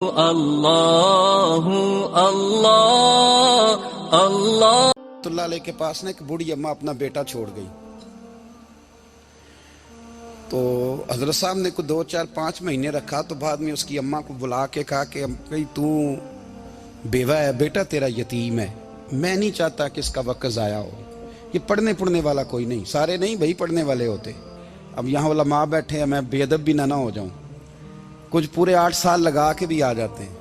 अल्लाहु अल्लाह अल्लाह के पास ना एक बूढ़ी अम्मा अपना बेटा छोड़ गई। तो हजरत साहब ने को 2 4 5 महीने रखा। तो बाद में उसकी अम्मा को बुला के कहा कि भाई तू बेवा है, बेटा तेरा यतीम है, मैं नहीं चाहता कि इसका वक्त ज़ाया हो। ये पढ़ने पढ़ने वाला कोई नहीं, सारे नहीं भाई पढ़ने वाले होते। अब यहाँ वाला माँ बैठे हैं, मैं बेअदब भी ना हो जाऊँ। कुछ पूरे 8 साल लगा के भी आ जाते हैं,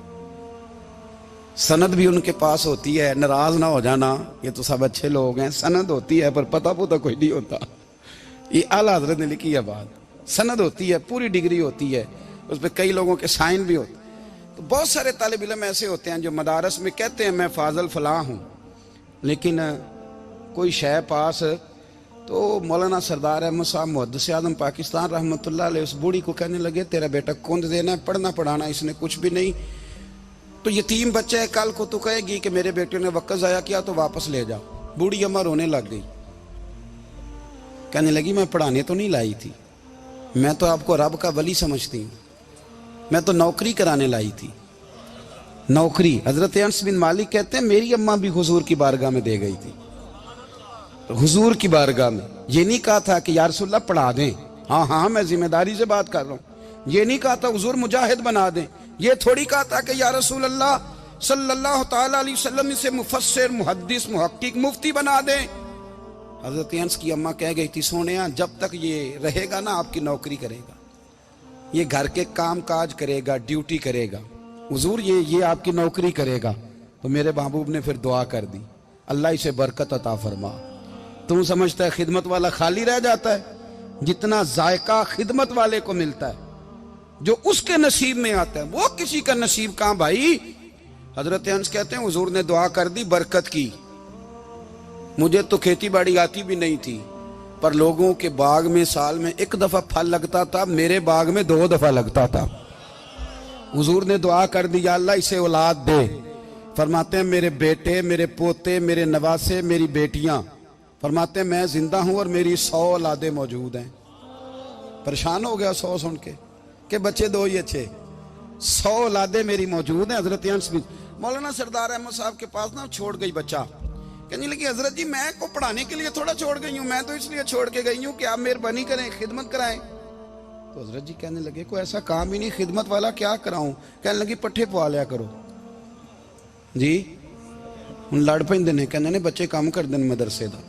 सनद भी उनके पास होती है। नाराज ना हो जाना, ये तो सब अच्छे लोग हैं। सनद होती है पर पता पुता कोई नहीं होता। ये आला हजरत ने लिखी है बात। सनद होती है, पूरी डिग्री होती है, उस पर कई लोगों के साइन भी होते। तो बहुत सारे तालिब इल्म ऐसे होते हैं जो मदारस में कहते हैं मैं फाजल फलां हूँ, लेकिन कोई शय पास। तो मौलाना सरदार अहमद साहब मुहद्दिस आज़म पाकिस्तान रहमतुल्लाह अलैह उस बूढ़ी को कहने लगे तेरा बेटा कौन देना है, पढ़ना पढ़ाना इसने कुछ भी नहीं, तो यतीम बच्चा है, कल को तो कहेगी कि मेरे बेटे ने वक्त ज़ाया किया तो वापस ले जाओ। बूढ़ी अम्मा रोने लग गई, कहने लगी मैं पढ़ाने तो नहीं लाई थी, मैं तो आपको रब का वली समझती हूँ, मैं तो नौकरी कराने लाई थी। नौकरी हजरत अनस बिन मालिक कहते हैं मेरी अम्मा भी हुजूर की बारगाह में दे गई थी। हुजूर की बारगाह में ये नहीं कहा था कि या रसूलल्लाह पढ़ा दें, हाँ हाँ मैं जिम्मेदारी से बात कर रहा हूँ। ये नहीं कहा था हुजूर मुजाहिद बना दें, ये थोड़ी कहा था कि या रसूलल्लाह सल्लल्लाहु ताला अलैहि वसल्लम से मुफस्सिर मुहद्दिस मुहक्किक मुफ्ती बना दें। हजरत अनस की अम्मा कह गई थी सोनिया जब तक ये रहेगा ना आपकी नौकरी करेगा, ये घर के काम काज करेगा, ड्यूटी करेगा, हुजूर ये आपकी नौकरी करेगा। तो मेरे महबूब ने फिर दुआ कर दी, अल्लाह इसे बरकत अता फरमा। तुम समझता है खिदमत वाला खाली रह जाता है? जितना जायका खिदमत वाले को मिलता है, जो उसके नसीब में आता है, वो किसी का नसीब कहां भाई। हजरत अनस कहते हैं हुजूर ने दुआ कर दी, बरकत की। मुझे तो खेती बाड़ी आती भी नहीं थी, पर लोगों के बाग में साल में 1 दफा फल लगता था, मेरे बाग में 2 दफा लगता था। हुजूर ने दुआ कर दी अल्लाह इसे औलाद दे। फरमाते हैं मेरे बेटे, मेरे पोते, मेरे नवासे, मेरी बेटियां, फरमाते हैं मैं जिंदा हूं और मेरी 100 औलादे मौजूद हैं। परेशान हो गया 100 सुन के बच्चे 2 ही अच्छे, 100 औलादे मेरी मौजूद हैं। हजरत अनस भी मौलाना सरदार अहमद साहब के पास ना छोड़ गई बच्चा, कहने लगी हजरत जी मैं को पढ़ाने के लिए थोड़ा छोड़ गई हूँ, मैं तो इसलिए छोड़ के गई हूँ कि आप मेहरबानी करें खिदमत कराएं। तो हजरत जी कहने लगे कोई ऐसा काम ही नहीं, खिदमत वाला क्या कराऊं। कहने लगी पट्ठे पवा लिया करो जी। हम लड़ पेंदे ने, कहने ने बच्चे काम कर दें मदरसे का।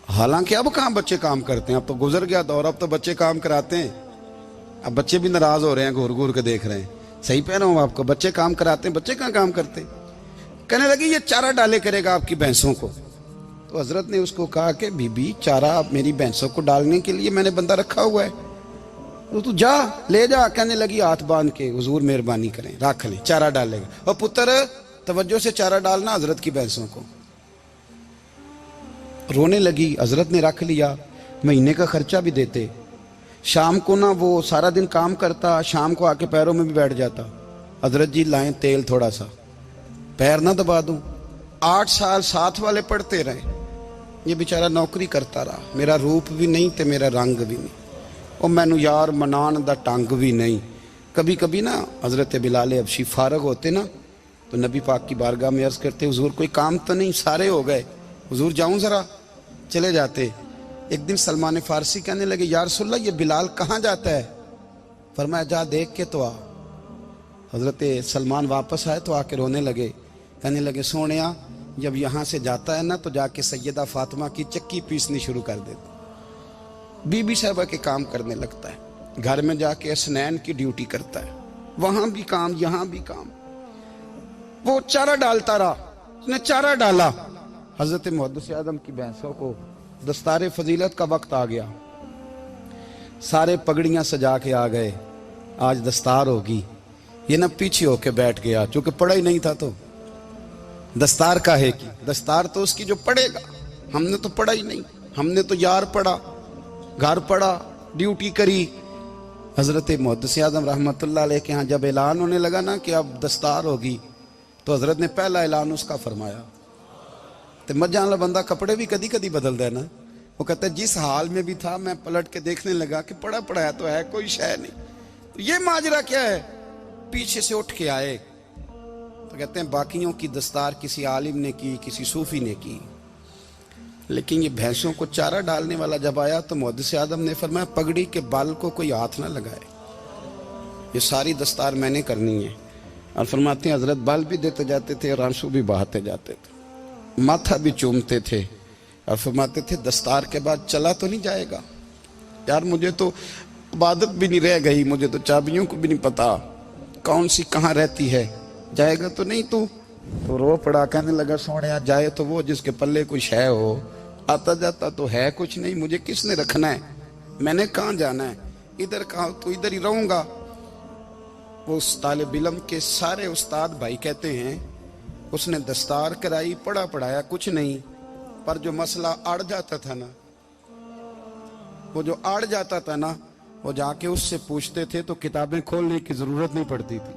हालांकि अब कहाँ बच्चे काम करते हैं, अब तो गुजर गया दौर, अब तो बच्चे काम कराते हैं। अब बच्चे भी नाराज हो रहे हैं, घूर घूर के देख रहे हैं। सही कह रहा हूं आपको, बच्चे काम कराते हैं, बच्चे कहाँ काम करते। कहने लगी ये चारा डाले करेगा आपकी भैंसों को। तो हजरत ने उसको कहा कि बीबी चारा मेरी भैंसों को डालने के लिए मैंने बंदा रखा हुआ है, तो तू जा ले जा। कहने लगी हाथ बांध के हुजूर मेहरबानी करें रख ले, चारा डालेगा। और पुत्र तवज्जो से चारा डालना हजरत की भैंसों को। रोने लगी, हजरत ने रख लिया, महीने का खर्चा भी देते। शाम को ना वो सारा दिन काम करता, शाम को आके पैरों में भी बैठ जाता, हजरत जी लाएं तेल थोड़ा सा, पैर ना दबा दूं। 8 साल साथ वाले पढ़ते रहे, ये बेचारा नौकरी करता रहा। मेरा रूप भी नहीं ते मेरा रंग भी नहीं, और मैनू यार मनान दा टंग भी नहीं। कभी कभी ना हजरत बिलाल हबशी फारग होते ना, तो नबी पाक की बारगाह में अर्ज करते हुजूर कोई काम तो नहीं, सारे हो गए, हुजूर जाऊं जरा, चले जाते। एक दिन सलमान फारसी कहने लगे या रसूलल्लाह ये बिलाल कहाँ जाता है। फरमाया जा देख के तो आ। हजरत सलमान वापस आए तो आके रोने लगे, कहने लगे सोनिया जब यहाँ से जाता है ना तो जाके सैयदा फातिमा की चक्की पीसनी शुरू कर देता, बीबी साहबा के काम करने लगता है, घर में जाके असनैन की ड्यूटी करता है, वहां भी काम यहाँ भी काम। वो चारा डालता रहा, उसने चारा डाला। हजरत मुहद्दिस आज़म की भैंसों को दस्तारे फजीलत का वक्त आ गया, सारे पगड़ियां सजा के आ गए, आज दस्तार होगी। ये ना पीछे होके बैठ गया, चूंकि पढ़ा ही नहीं था तो दस्तार का है कि दस्तार तो उसकी जो पढ़ेगा, हमने तो पढ़ा ही नहीं, हमने तो यार पढ़ा, घर पढ़ा, ड्यूटी करी। हजरत मुहद्दिस आज़म रहमतुल्लाह अलैह के यहाँ जब ऐलान होने लगा ना कि अब दस्तार होगी, तो हजरत ने पहला ऐलान उसका फरमाया। तो मजा वाला बंदा कपड़े भी कदी कदी बदल देना। वो कहता है जिस हाल में भी था मैं पलट के देखने लगा कि पढ़ा पढ़ाया तो है, कोई शय नहीं, तो ये माजरा क्या है। पीछे से उठ के आए तो कहते हैं बाकियों की दस्तार किसी आलिम ने की, किसी सूफी ने की, लेकिन ये भैंसों को चारा डालने वाला जब आया तो मुहद्दिस आदम ने फरमाया पगड़ी के बाल को कोई हाथ ना लगाए, ये सारी दस्तार मैंने करनी है। और फरमाते हैं हजरत बाल भी देते जाते थे और आंसू भी बहाते जाते थे, माथा भी चूमते थे और फरमाते थे दस्तार के बाद चला तो नहीं जाएगा यार, मुझे तो इबादत भी नहीं रह गई, मुझे तो चाबियों को भी नहीं पता कौन सी कहाँ रहती है, जाएगा तो नहीं तू? तो रो पड़ा, कहने लगा सोने जाए तो वो जिसके पल्ले कुछ है हो, आता जाता तो है कुछ नहीं, मुझे किसने रखना है, मैंने कहाँ जाना है, इधर कहाँ, तो इधर ही रहूंगा। वो उस तालिब इल्म के सारे उस्ताद भाई कहते हैं उसने दस्तार कराई, पढ़ा पढ़ाया कुछ नहीं, पर जो मसला अड़ जाता था ना, वो जो अड़ जाता था ना, वो जाके उससे पूछते थे तो किताबें खोलने की जरूरत नहीं पड़ती थी।